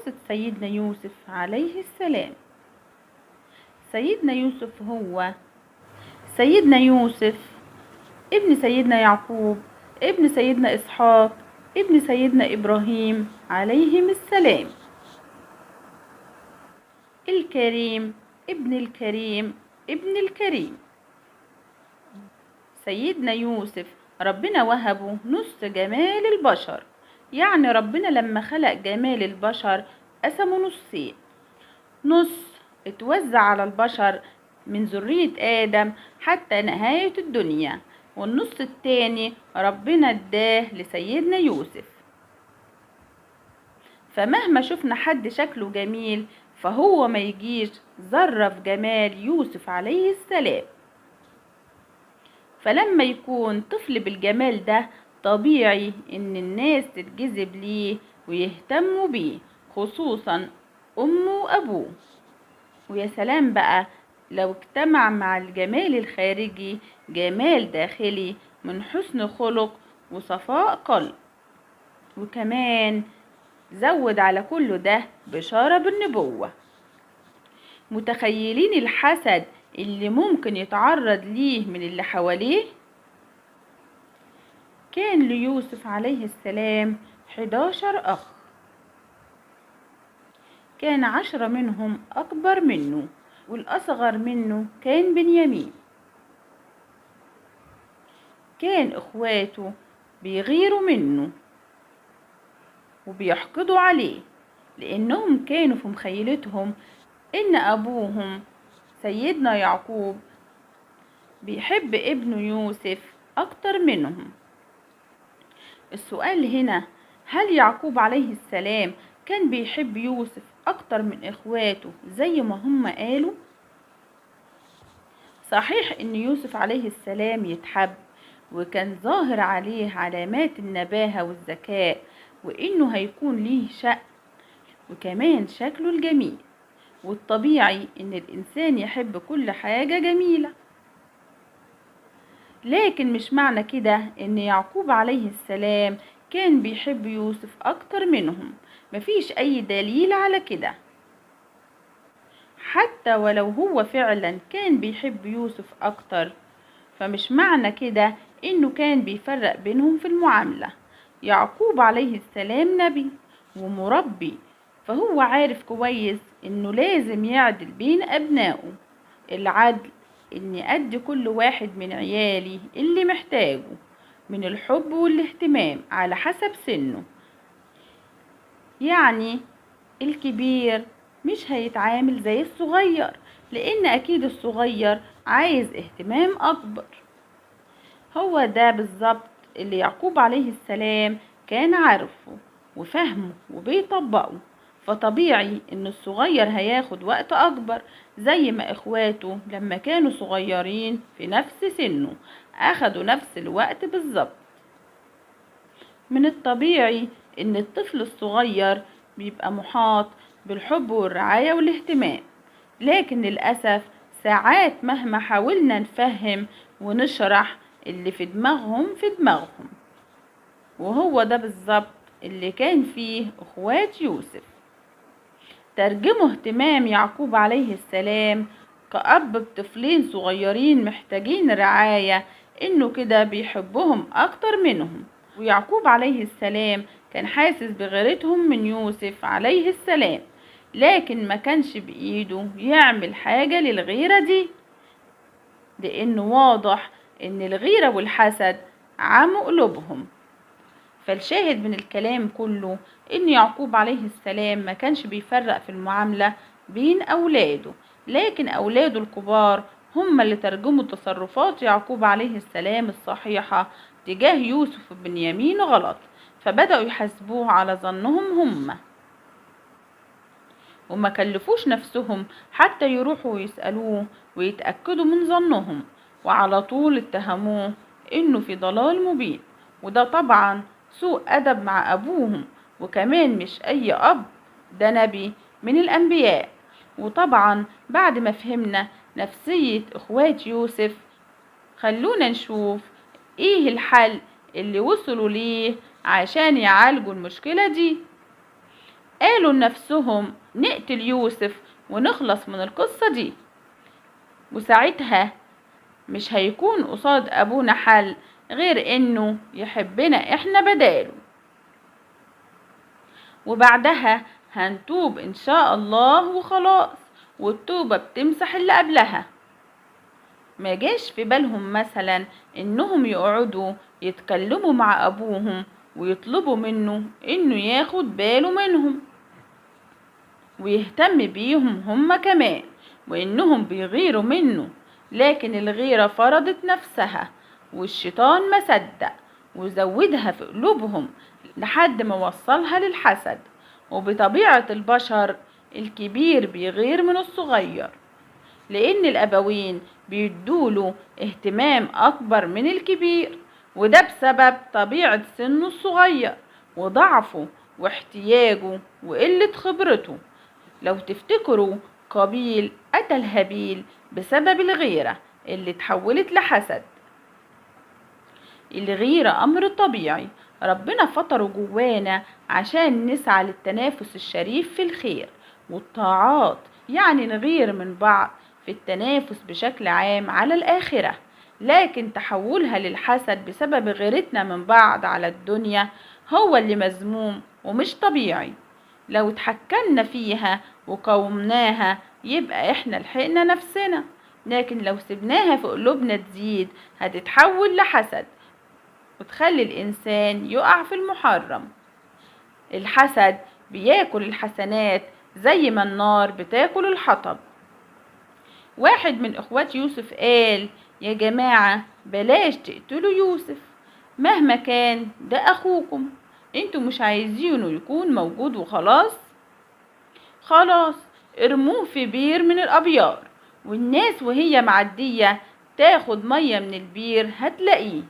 قصة سيدنا يوسف عليه السلام. سيدنا يوسف هو سيدنا يوسف ابن سيدنا يعقوب، ابن سيدنا إسحاق، ابن سيدنا إبراهيم عليهم السلام. الكريم ابن الكريم ابن الكريم. سيدنا يوسف ربنا وهبه نص جمال البشر، يعني ربنا لما خلق جمال البشر قسمه نصين، نص اتوزع على البشر من ذرية آدم حتى نهاية الدنيا، والنص التاني ربنا اداه لسيدنا يوسف. فمهما شفنا حد شكله جميل فهو ما يجيش ذرة في جمال يوسف عليه السلام. فلما يكون طفل بالجمال ده طبيعي ان الناس تتجذب ليه ويهتموا بيه، خصوصا امه وابوه. ويا سلام بقى لو اجتمع مع الجمال الخارجي جمال داخلي من حسن خلق وصفاء قلب، وكمان زود على كل ده بشارة بالنبوة. متخيلين الحسد اللي ممكن يتعرض ليه من اللي حواليه؟ كان ليوسف عليه السلام 11 أخ، كان 10 منهم أكبر منه، والأصغر منه كان بنيامين. كان إخواته بيغيروا منه وبيحقدوا عليه، لأنهم كانوا في مخيلتهم إن أبوهم سيدنا يعقوب بيحب ابنه يوسف أكتر منهم. السؤال هنا، هل يعقوب عليه السلام كان بيحب يوسف أكتر من إخواته زي ما هم قالوا؟ صحيح إن يوسف عليه السلام يتحب، وكان ظاهر عليه علامات النباهة والذكاء، وإنه هيكون ليه شأن، وكمان شكله الجميل. والطبيعي إن الإنسان يحب كل حاجة جميلة، لكن مش معنى كده إن يعقوب عليه السلام كان بيحب يوسف أكتر منهم. مفيش أي دليل على كده. حتى ولو هو فعلا كان بيحب يوسف أكتر، فمش معنى كده إنه كان بيفرق بينهم في المعاملة. يعقوب عليه السلام نبي ومربي، فهو عارف كويس إنه لازم يعدل بين أبنائه. العدل إني أدي كل واحد من عيالي اللي محتاجه من الحب والاهتمام على حسب سنه. يعني الكبير مش هيتعامل زي الصغير، لأن أكيد الصغير عايز اهتمام أكبر. هو ده بالظبط اللي يعقوب عليه السلام كان عارفه وفهمه وبيطبقه. فطبيعي ان الصغير هياخد وقت اكبر، زي ما اخواته لما كانوا صغيرين في نفس سنه اخدوا نفس الوقت بالظبط. من الطبيعي ان الطفل الصغير بيبقى محاط بالحب والرعاية والاهتمام، لكن للأسف ساعات مهما حاولنا نفهم ونشرح اللي في دماغهم في دماغهم. وهو ده بالظبط اللي كان فيه اخوات يوسف. ترجموا اهتمام يعقوب عليه السلام كأب بطفلين صغيرين محتاجين رعاية انه كده بيحبهم اكتر منهم. ويعقوب عليه السلام كان حاسس بغيرتهم من يوسف عليه السلام، لكن ما كانش بإيده يعمل حاجة للغيرة دي، لأنه واضح ان الغيرة والحسد عموا قلوبهم. فالشاهد من الكلام كله ان يعقوب عليه السلام ما كانش بيفرق في المعاملة بين اولاده، لكن اولاده الكبار هم اللي ترجموا تصرفات يعقوب عليه السلام الصحيحة تجاه يوسف وبنيامين غلط، فبدأوا يحاسبوه على ظنهم هم، وما كلفوش نفسهم حتى يروحوا ويسألوه ويتأكدوا من ظنهم، وعلى طول اتهموه انه في ضلال مبين. وده طبعا سوء أدب مع أبوهم، وكمان مش أي أب، ده نبي من الأنبياء. وطبعا بعد ما فهمنا نفسية إخوات يوسف، خلونا نشوف إيه الحل اللي وصلوا ليه عشان يعالجوا المشكلة دي. قالوا لنفسهم نقتل يوسف ونخلص من القصة دي، وساعتها مش هيكون قصاد أبونا حل غير إنه يحبنا إحنا بداله، وبعدها هنتوب إن شاء الله وخلاص، والتوبة بتمسح اللي قبلها. ما جاش في بالهم مثلا إنهم يقعدوا يتكلموا مع أبوهم ويطلبوا منه إنه ياخد باله منهم ويهتم بيهم هم كمان، وإنهم بيغيروا منه، لكن الغيرة فرضت نفسها والشيطان ما صدق وزودها في قلوبهم لحد ما وصلها للحسد. وبطبيعة البشر الكبير بيغير من الصغير، لأن الأبوين بيدوله اهتمام أكبر من الكبير، وده بسبب طبيعة سنه الصغير وضعفه واحتياجه وقلة خبرته. لو تفتكروا قابيل قتل هابيل بسبب الغيرة اللي اتحولت لحسد. الغيرة أمر طبيعي ربنا فطره جوانا عشان نسعى للتنافس الشريف في الخير والطاعات، يعني نغير من بعض في التنافس بشكل عام على الآخرة، لكن تحولها للحسد بسبب غيرتنا من بعض على الدنيا هو اللي مذموم ومش طبيعي. لو اتحكمنا فيها وقاومناها يبقى احنا لحقنا نفسنا، لكن لو سبناها في قلوبنا تزيد هتتحول لحسد وتخلي الإنسان يقع في المحرم. الحسد بياكل الحسنات زي ما النار بتاكل الحطب. واحد من اخوات يوسف قال يا جماعة بلاش تقتلوا يوسف، مهما كان ده اخوكم، انتوا مش عايزينه يكون موجود وخلاص؟ خلاص ارموه في بير من الابيار، والناس وهي معدية تاخد مية من البير هتلاقيه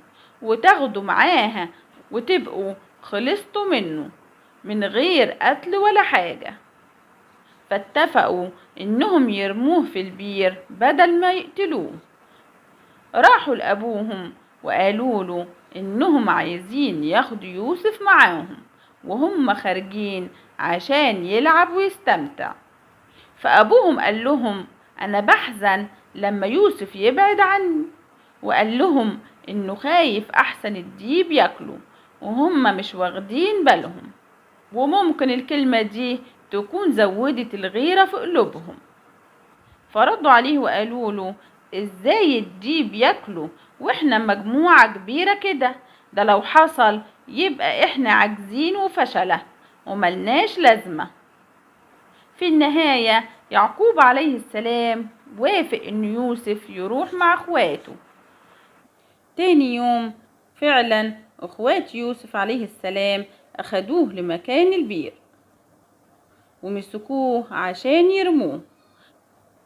وتاخدوا معاها وتبقوا خلصتوا منه من غير قتل ولا حاجة. فاتفقوا انهم يرموه في البير بدل ما يقتلوه. راحوا لأبوهم وقالوا له انهم عايزين ياخدوا يوسف معاهم وهم خارجين عشان يلعب ويستمتع. فأبوهم قال لهم أنا بحزن لما يوسف يبعد عني، وقال لهم إنه خايف أحسن الديب ياكله وهم مش واخدين بالهم. وممكن الكلمة دي تكون زودت الغيرة في قلوبهم، فردوا عليه وقالوا له إزاي الديب ياكله وإحنا مجموعة كبيرة كده؟ ده لو حصل يبقى إحنا عاجزين وفشلة وملناش لازمة. في النهاية يعقوب عليه السلام وافق إن يوسف يروح مع اخواته. تاني يوم فعلا اخوات يوسف عليه السلام اخدوه لمكان البير ومسكوه عشان يرموه،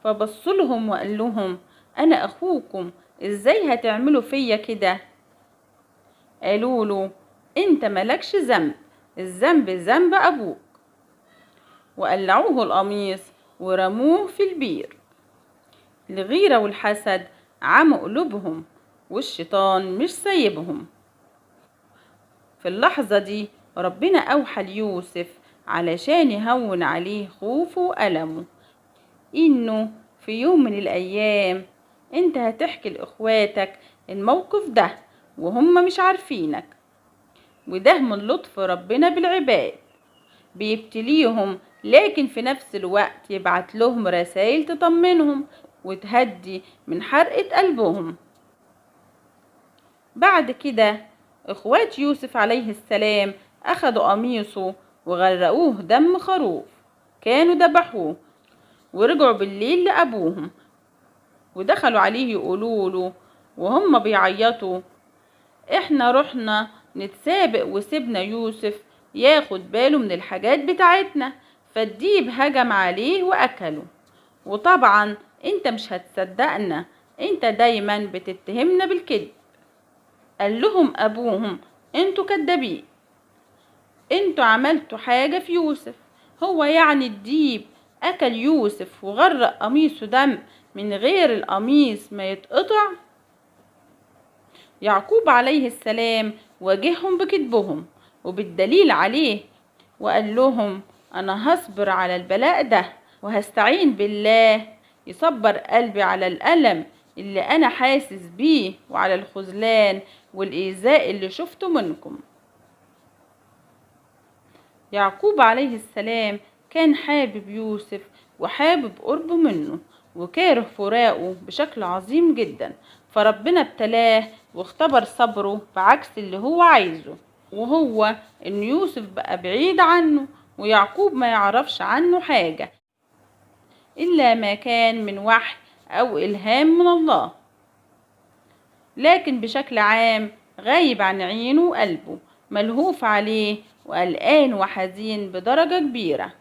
فبصلهم وقال لهم انا اخوكم، ازاي هتعملوا فيا كده؟ قالوا له انت ملكش ذنب، الذنب ذنب ابوك. وقلعوه القميص ورموه في البير. الغيرة والحسد عموا قلوبهم والشيطان مش سايبهم. في اللحظة دي ربنا أوحى ليوسف علشان يهون عليه خوفه وألمه، إنه في يوم من الأيام أنت هتحكي لإخواتك الموقف ده وهم مش عارفينك، وده من لطف ربنا بالعباد، بيبتليهم لكن في نفس الوقت يبعت لهم رسائل تطمنهم وتهدي من حرقة قلبهم. بعد كده اخوات يوسف عليه السلام اخدوا قميصه وغرقوه دم خروف كانوا ذبحوه، ورجعوا بالليل لابوهم ودخلوا عليه يقولوا له وهم بيعيطوا احنا رحنا نتسابق وسيبنا يوسف ياخد باله من الحاجات بتاعتنا، فالديب هجم عليه واكله. وطبعا انت مش هتصدقنا، انت دايما بتتهمنا بالكذب. قال لهم ابوهم انتوا كدابين، انتوا عملتوا حاجة في يوسف، هو يعني الديب اكل يوسف وغرق قميصه دم من غير القميص ما يتقطع؟ يعقوب عليه السلام واجههم بكذبهم وبالدليل عليه وقال لهم أنا هصبر على البلاء ده وهستعين بالله يصبر قلبي على الألم اللي أنا حاسس بيه وعلى الخذلان والإيذاء اللي شفته منكم. يعقوب عليه السلام كان حابب يوسف وحابب قربه منه وكاره فراقه بشكل عظيم جدا، فربنا ابتلاه واختبر صبره بعكس اللي هو عايزه، وهو ان يوسف بقى بعيد عنه ويعقوب ما يعرفش عنه حاجة إلا ما كان من وحي أو إلهام من الله، لكن بشكل عام غايب عن عينه وقلبه، ملهوف عليه وقلقان وحزين بدرجة كبيرة.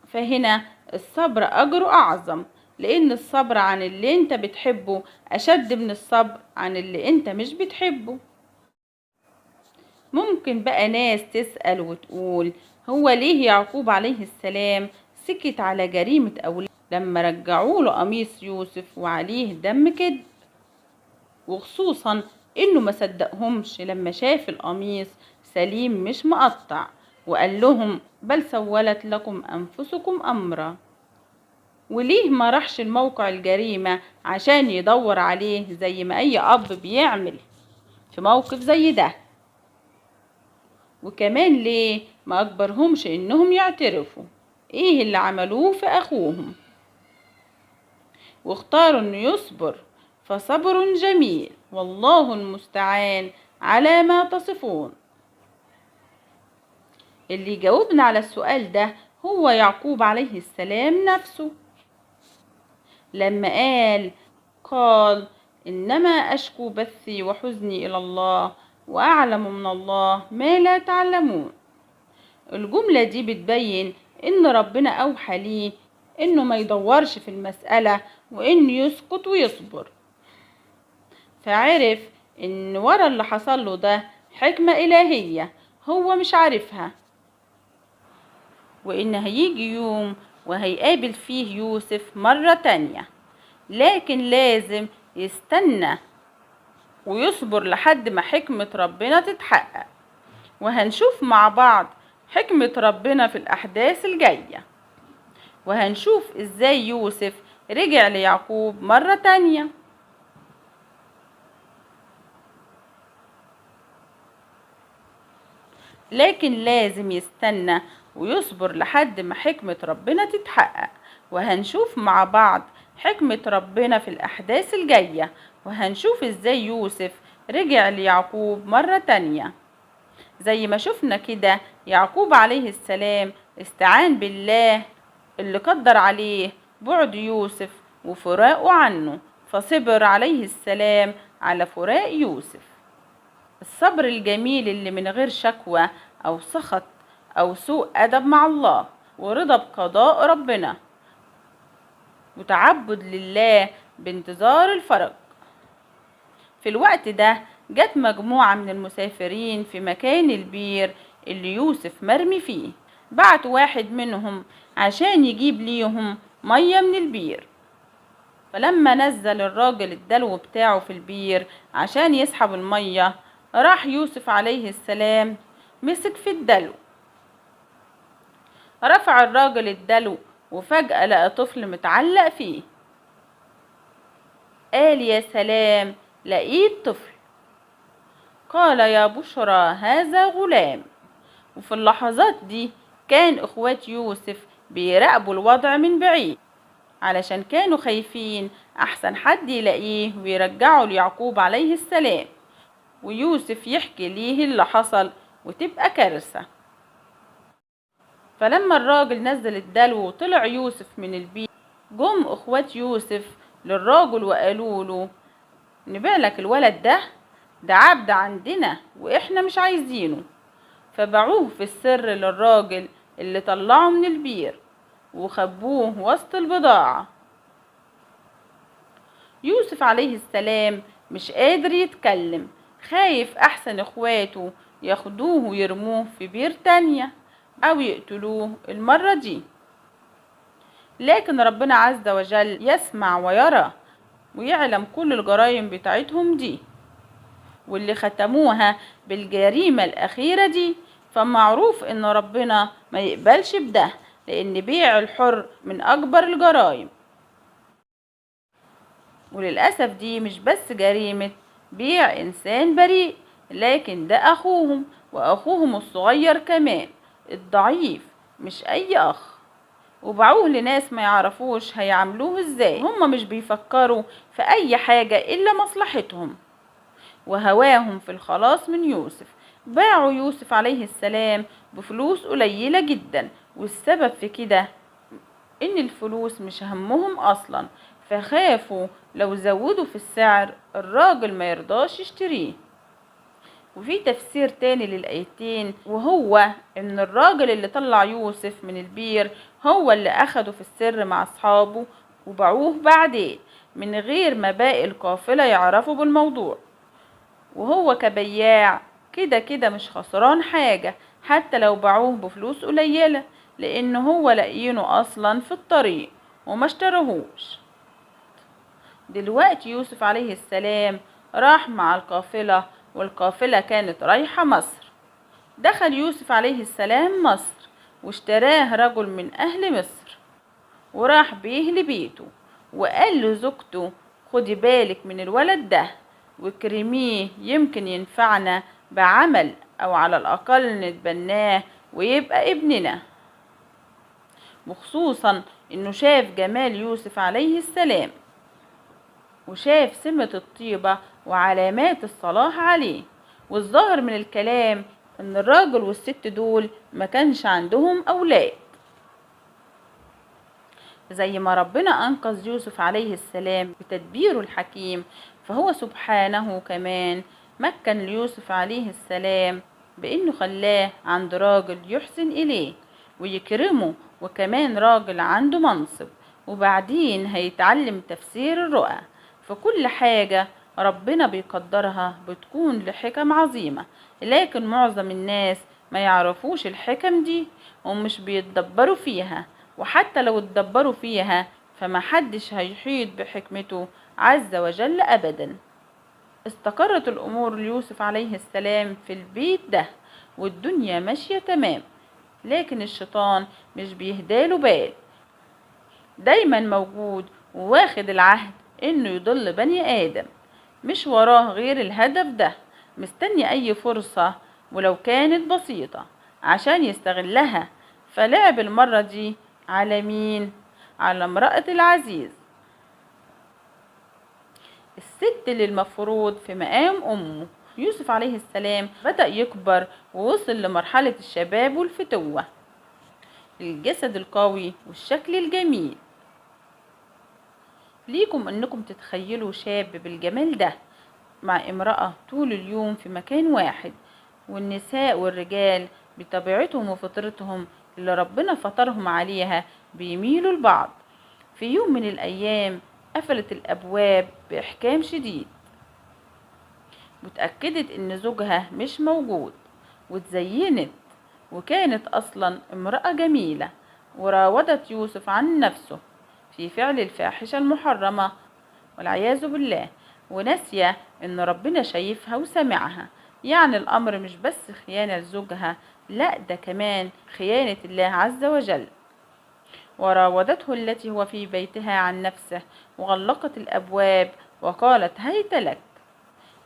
فهنا الصبر أجره أعظم، لأن الصبر عن اللي انت بتحبه أشد من الصبر عن اللي انت مش بتحبه. ممكن بقى ناس تسأل وتقول هو ليه يعقوب عليه السلام سكت على جريمة أولاده لما رجعوا له قميص يوسف وعليه دم كده، وخصوصا انه ما صدقهمش لما شاف القميص سليم مش مقطع، وقال لهم بل سولت لكم أنفسكم أمرا. وليه ما راحش الموقع الجريمة عشان يدور عليه زي ما أي أب بيعمل في موقف زي ده؟ وكمان ليه ما أجبرهمش إنهم يعترفوا إيه اللي عملوه في أخوهم، واختاروا إنه يصبر؟ فصبر جميل والله المستعان على ما تصفون. اللي يجاوبنا على السؤال ده هو يعقوب عليه السلام نفسه، لما قال إنما أشكو بثي وحزني إلى الله وأعلم من الله ما لا تعلمون. الجملة دي بتبين إن ربنا أوحى ليه إنه ما يدورش في المسألة وإنه يسكت ويصبر، فعرف إن ورا اللي حصل له ده حكمة إلهية هو مش عارفها، وإن هيجي يوم وهيقابل فيه يوسف مرة تانية، لكن لازم يستنى ويصبر لحد ما حكمة ربنا تتحقق. وهنشوف مع بعض حكمة ربنا في الأحداث الجاية، وهنشوف إزاي يوسف رجع ليعقوب مرة تانية. لكن لازم يستنى ويصبر لحد ما حكمة ربنا تتحقق، وهنشوف مع بعض حكمة ربنا في الأحداث الجاية، وهنشوف إزاي يوسف رجع ليعقوب مرة تانية. زي ما شفنا كده يعقوب عليه السلام استعان بالله اللي قدر عليه بعد يوسف وفراقه عنه، فصبر عليه السلام على فراق يوسف. الصبر الجميل اللي من غير شكوى أو سخط أو سوء أدب مع الله، ورضا بقضاء ربنا، وتعبد لله بانتظار الفرج. في الوقت ده جت مجموعة من المسافرين في مكان البير اللي يوسف مرمي فيه، بعت واحد منهم عشان يجيب ليهم مية من البير. فلما نزل الراجل الدلو بتاعه في البير عشان يسحب المية، راح يوسف عليه السلام مسك في الدلو. رفع الراجل الدلو وفجأة لقى طفل متعلق فيه. قال يا سلام لقيت طفل. قال يا بشرى هذا غلام. وفي اللحظات دي كان اخوات يوسف بيراقبوا الوضع من بعيد، علشان كانوا خايفين احسن حد يلاقيه ويرجعوا ليعقوب عليه السلام، ويوسف يحكي ليه اللي حصل وتبقى كارثة. فلما الراجل نزل الدلو وطلع يوسف من البيت، جم اخوات يوسف للراجل وقالوا له نبيع لك الولد ده عبد عندنا واحنا مش عايزينه. فباعوه في السر للراجل اللي طلعه من البير وخبوه وسط البضاعة. يوسف عليه السلام مش قادر يتكلم، خايف احسن اخواته ياخدوه ويرموه في بير تانية او يقتلوه المرة دي. لكن ربنا عز وجل يسمع ويرى ويعلم كل الجرائم بتاعتهم دي، واللي ختموها بالجريمة الأخيرة دي، فمعروف إن ربنا ما يقبلش بده، لأن بيع الحر من أكبر الجرائم. وللأسف دي مش بس جريمة بيع إنسان بريء، لكن ده أخوهم وأخوهم الصغير كمان، الضعيف، مش أي أخ. وباعوه لناس ما يعرفوش هيعملوه ازاي. هم مش بيفكروا في أي حاجة إلا مصلحتهم وهواهم في الخلاص من يوسف. باعوا يوسف عليه السلام بفلوس قليلة جدا، والسبب في كده إن الفلوس مش همهم أصلا، فخافوا لو زودوا في السعر الراجل ما يرضاش يشتريه. وفي تفسير تاني للآيتين، وهو إن الراجل اللي طلع يوسف من البير هو اللي أخده في السر مع أصحابه وباعوه بعدين من غير ما باقي القافلة يعرفوا بالموضوع. وهو كبياع كده كده مش خسران حاجة حتى لو باعوه بفلوس قليلة، لأن هو لاقيينه أصلا في الطريق وما اشترهوش. دلوقتي يوسف عليه السلام راح مع القافلة، والقافلة كانت رايحة مصر. دخل يوسف عليه السلام مصر واشتراه رجل من أهل مصر، وراح بيه لبيته وقال له زوجته خدي بالك من الولد ده واكرميه، يمكن ينفعنا بعمل أو على الأقل نتبناه ويبقى ابننا. وخصوصا إنه شاف جمال يوسف عليه السلام وشاف سمة الطيبة وعلامات الصلاح عليه. والظاهر من الكلام إن الراجل والست دول ما كانش عندهم أولاد، زي ما ربنا أنقذ يوسف عليه السلام بتدبيره الحكيم، فهو سبحانه كمان مكن ليوسف عليه السلام بأنه خلاه عند راجل يحسن إليه ويكرمه، وكمان راجل عنده منصب، وبعدين هيتعلم تفسير الرؤى. فكل حاجة ربنا بيقدرها بتكون لحكم عظيمة، لكن معظم الناس ما يعرفوش الحكم دي ومش بيتدبروا فيها، وحتى لو اتدبروا فيها فمحدش هيحيط بحكمته عز وجل أبدا. استقرت الأمور ليوسف عليه السلام في البيت ده والدنيا ماشية تمام، لكن الشيطان مش بيهداله بال، دايما موجود وواخد العهد انه يضل بني آدم، مش وراه غير الهدف ده، مستني اي فرصة ولو كانت بسيطة عشان يستغلها. فلعب المرة دي على مين؟ على امرأة العزيز، الست اللي المفروض في مقام أمه. يوسف عليه السلام بدأ يكبر ووصل لمرحلة الشباب والفتوة، الجسد القوي والشكل الجميل. ليكم انكم تتخيلوا شاب بالجمال ده مع امرأة طول اليوم في مكان واحد، والنساء والرجال بطبيعتهم وفطرتهم اللي ربنا فطرهم عليها بيميلوا لبعض. في يوم من الأيام قفلت الأبواب بإحكام شديد وتأكدت إن زوجها مش موجود، وتزينت وكانت أصلا امرأة جميلة، وراودت يوسف عن نفسه في فعل الفاحشة المحرمة والعياذ بالله، وناسية إن ربنا شايفها وسمعها. يعني الأمر مش بس خيانة لزوجها، لا ده كمان خيانة الله عز وجل. وراودته التي هو في بيتها عن نفسه وغلقت الأبواب وقالت هيت لك.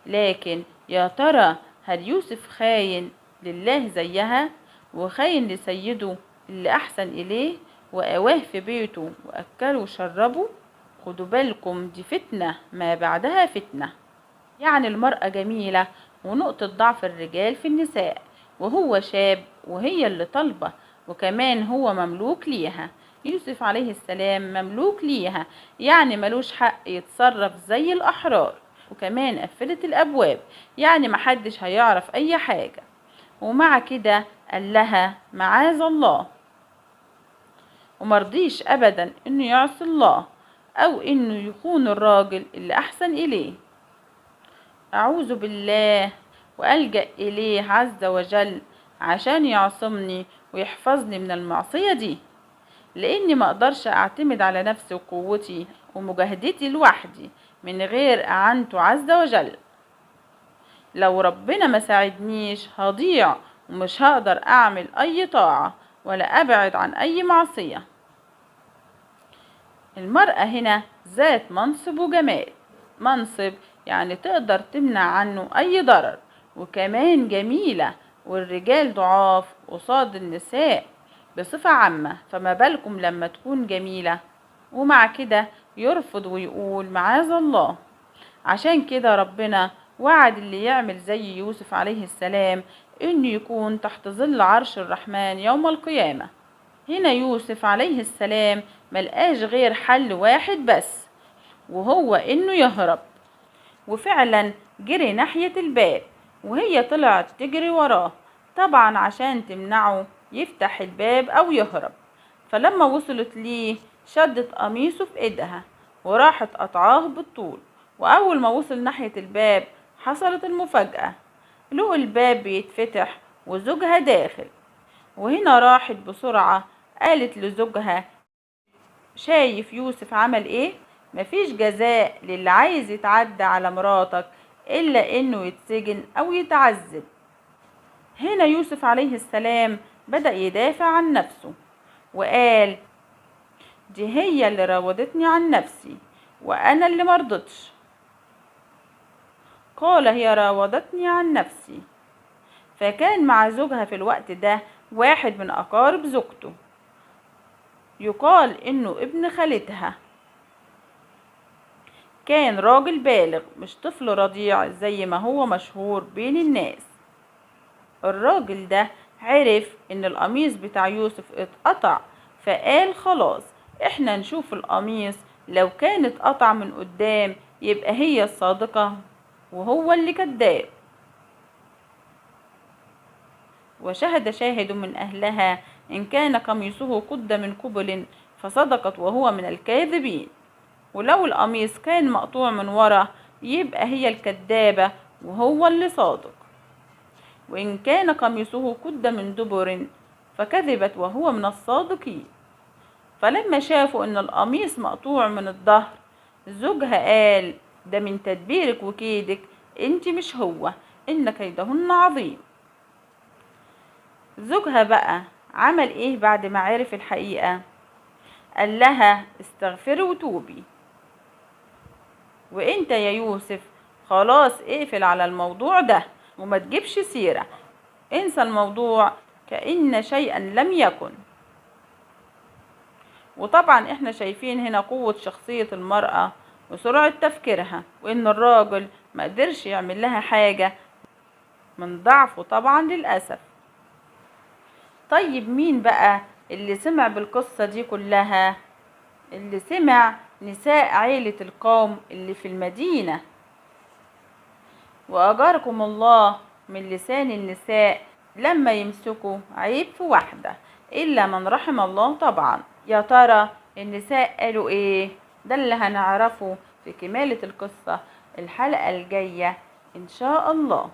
لكن يا ترى هل يوسف خاين لله زيها وخاين لسيده اللي أحسن إليه وأواه في بيته وأكله وشربه؟ خدوا بالكم دي فتنة ما بعدها فتنة. يعني المرأة جميلة ونقطة ضعف الرجال في النساء، وهو شاب وهي اللي طالبة، وكمان هو مملوك ليها. يوسف عليه السلام مملوك ليها، يعني ملوش حق يتصرف زي الأحرار، وكمان قفلت الأبواب يعني محدش هيعرف أي حاجة. ومع كده قال لها معاذ الله، ومرضيش أبدا إنه يعصي الله أو إنه يخون الراجل اللي أحسن إليه. أعوذ بالله وألجأ إليه عز وجل عشان يعصمني ويحفظني من المعصية دي، لأني ما أقدرش أعتمد على نفسي وقوتي ومجاهدتي لوحدي من غير أعنته عز وجل. لو ربنا ما ساعدنيش هضيع ومش هقدر أعمل أي طاعة ولا أبعد عن أي معصية. المرأة هنا ذات منصب وجمال. منصب يعني تقدر تمنع عنه أي ضرر، وكمان جميلة، والرجال ضعاف قصاد النساء بصفة عامة، فما بالكم لما تكون جميلة. ومع كده يرفض ويقول معاذ الله. عشان كده ربنا وعد اللي يعمل زي يوسف عليه السلام إنه يكون تحت ظل عرش الرحمن يوم القيامة. هنا يوسف عليه السلام ملقاش غير حل واحد بس، وهو إنه يهرب. وفعلا جري ناحية الباب، وهي طلعت تجري وراه طبعا عشان تمنعه يفتح الباب أو يهرب. فلما وصلت ليه شدت قميصه في ايدها وراحت قطعاه بالطول. وأول ما وصل ناحية الباب حصلت المفاجأة، لقوا الباب بيتفتح وزوجها داخل. وهنا راحت بسرعة قالت لزوجها شايف يوسف عمل ايه؟ مفيش جزاء للي عايز يتعدى على مراتك إلا إنه يتسجن أو يتعذب. هنا يوسف عليه السلام بدأ يدافع عن نفسه وقال دي هي اللي راودتني عن نفسي وأنا اللي مرضتش. قال هي راودتني عن نفسي. فكان مع زوجها في الوقت ده واحد من أقارب زوجته، يقال إنه ابن خالتها، كان راجل بالغ مش طفل رضيع زي ما هو مشهور بين الناس. الراجل ده عرف إن القميص بتاع يوسف اتقطع، فقال خلاص احنا نشوف القميص، لو كان اتقطع من قدام يبقى هي الصادقة وهو اللي كذاب. وشهد شاهد من أهلها إن كان قميصه قد من قبل فصدقت وهو من الكاذبين. ولو القميص كان مقطوع من ورا يبقى هي الكذابة وهو اللي صادق. وإن كان قميصه قد من دبر فكذبت وهو من الصادقين. فلما شافوا إن القميص مقطوع من الظهر زوجها قال ده من تدبيرك وكيدك، انت مش هو، إن كيدهن عظيم. زوجها بقى عمل ايه بعد ما عرف الحقيقة؟ قال لها استغفري وتوبي، وانت يا يوسف خلاص اقفل على الموضوع ده وما تجيبش سيرة، انسى الموضوع كأن شيئا لم يكن. وطبعا احنا شايفين هنا قوة شخصية المرأة وسرعة تفكيرها، وان الراجل ما قدرش يعمل لها حاجة من ضعفه طبعا للأسف. طيب مين بقى اللي سمع بالقصة دي كلها؟ اللي سمع نساء عيلة القوم اللي في المدينة. وأجاركم الله من لسان النساء لما يمسكوا عيب في واحدة، إلا من رحم الله طبعا. يا ترى النساء قالوا إيه؟ ده اللي هنعرفه في كمالة القصة الحلقة الجاية إن شاء الله.